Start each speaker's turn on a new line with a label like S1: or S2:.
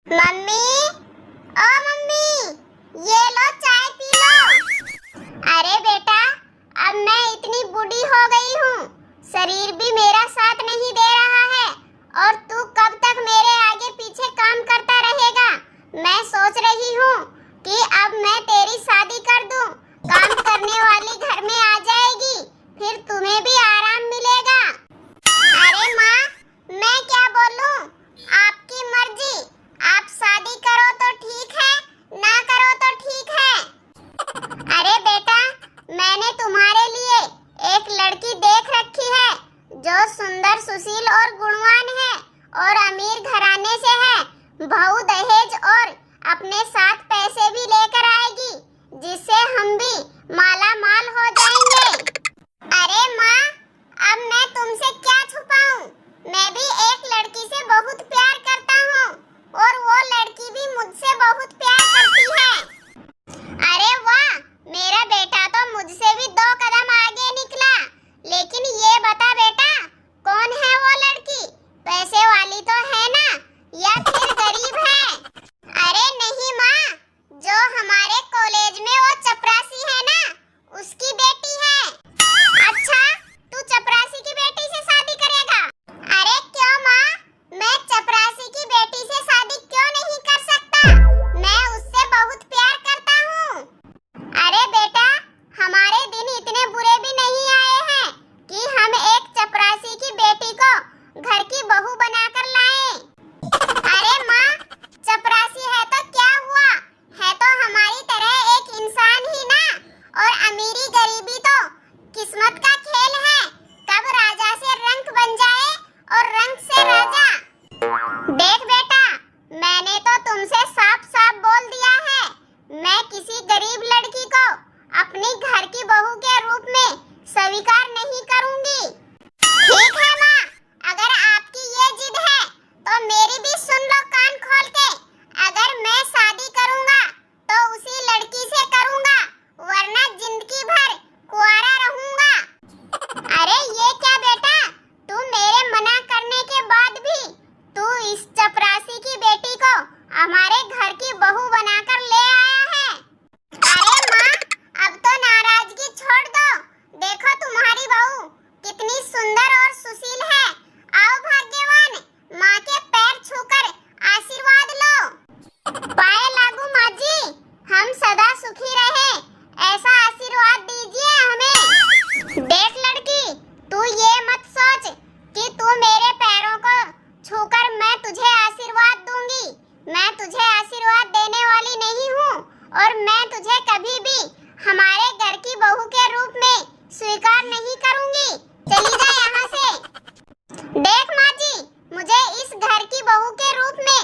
S1: Mummy, ओ mummy, ये लो चाय P low. अरे बेटा, अब मैं इतनी बूढ़ी हो गई हूँ, शरीर भी मेरा साथ नहीं दे रहा है और तू कब तक मेरे आगे पीछे काम करता रहेगा। मैं सोच रही हूँ कि अब मैं तेरी शादी कर दूँ, काम करने वाली घर में आ जाएगी, फिर तुम्हें भी आराम मिलेगा। अरे माँ, मैं क्या बोलूँ, आपकी मर्जी, आप शादी करो तो ठीक है, ना करो तो ठीक है। अरे बेटा, मैंने तुम्हारे लिए एक लड़की देख रखी है जो सुंदर, सुशील और गुणवान है और अमीर घराने से है। बहू दहेज और अपने साथ पैसे भी लेकर आएगी, जिससे हम भी माला माल हो जाएंगे। अरे माँ, अब मैं तुमसे क्या छुपाऊं, मैं भी एक लड़की से बहुत प्यार करता हूँ और वो लड़की भी मुझसे बहुत प्यार करती है। अरे वाह, मेरा बेटा तो मुझसे भी 2 कदम आगे निकला। लेकिन ये बता बेटा, कौन है वो लड़की? पैसे वाली तो है ना, या फिर गरीब है? अरे नहीं माँ, जो हमारे कॉलेज में वो चपरासी है ना, उसकी बेटी है। अच्छा, तू चपरासी की बेटी से शादी करेगा? अरे क्यों माँ, मैं चपरासी की बेटी से शादी क्यों नहीं कर सकता? मैं उससे बहुत प्यार करता हूँ। अरे बेटा, हमारे दिन इतने बुरे भी नहीं आए हैं कि हम एक चपरासी की बेटी को घर की बहू बनाकर लाएं। अरे माँ, चपरासी है तो क्या हुआ, है तो हमारी तरह एक इंसान ही ना। और अमीरी गरीबी तो किस्मत का खेल है, कब राजा से रंक बन जाए और रंक से राजा। देख बेटा, मैंने तो तुमसे साफ साफ बोल दिया है, मैं किसी गरीब लड़की को अपनी घर की बहू के रूप में स्वीकार नहीं करूंगी। ठीक है माँ, अगर आपकी ये जिद है तो मेरी भी सुन लो कान खोल के। अगर मैं शादी करूंगा तो उसी लड़की से करूंगा, वरना जिंदगी भर कुंवारा रहूंगा। अरे ये क्या बेटा, तू मेरे मना करने के बाद भी तू इस चपरासी की बेटी को हमारे घर की बहू बनाकर ले आया है। अरे माँ, अब तो नाराजगी छोड़ दो, देखो तुम्हारी बहू कितनी सुंदर और सुशील है। आओ भाग्यवान, माँ के पैर छूकर आशीर्वाद लो। पाए लागू माँ जी, हम सदा सुखी रहे, ऐसा आशीर्वाद दीजिए हमें। देख लड़की, तू ये मत सोच कि तू मेरे पैरों को छूकर मैं तुझे आशीर्वाद दूंगी। मैं तुझे आशीर्वाद देने वाली नहीं हूँ और मैं तुझे कभी भी हमारे घर की बहू के रूप में स्वीकार नहीं करूंगी। चली जा यहाँ से। देख माँ जी, मुझे इस घर की बहू के रूप में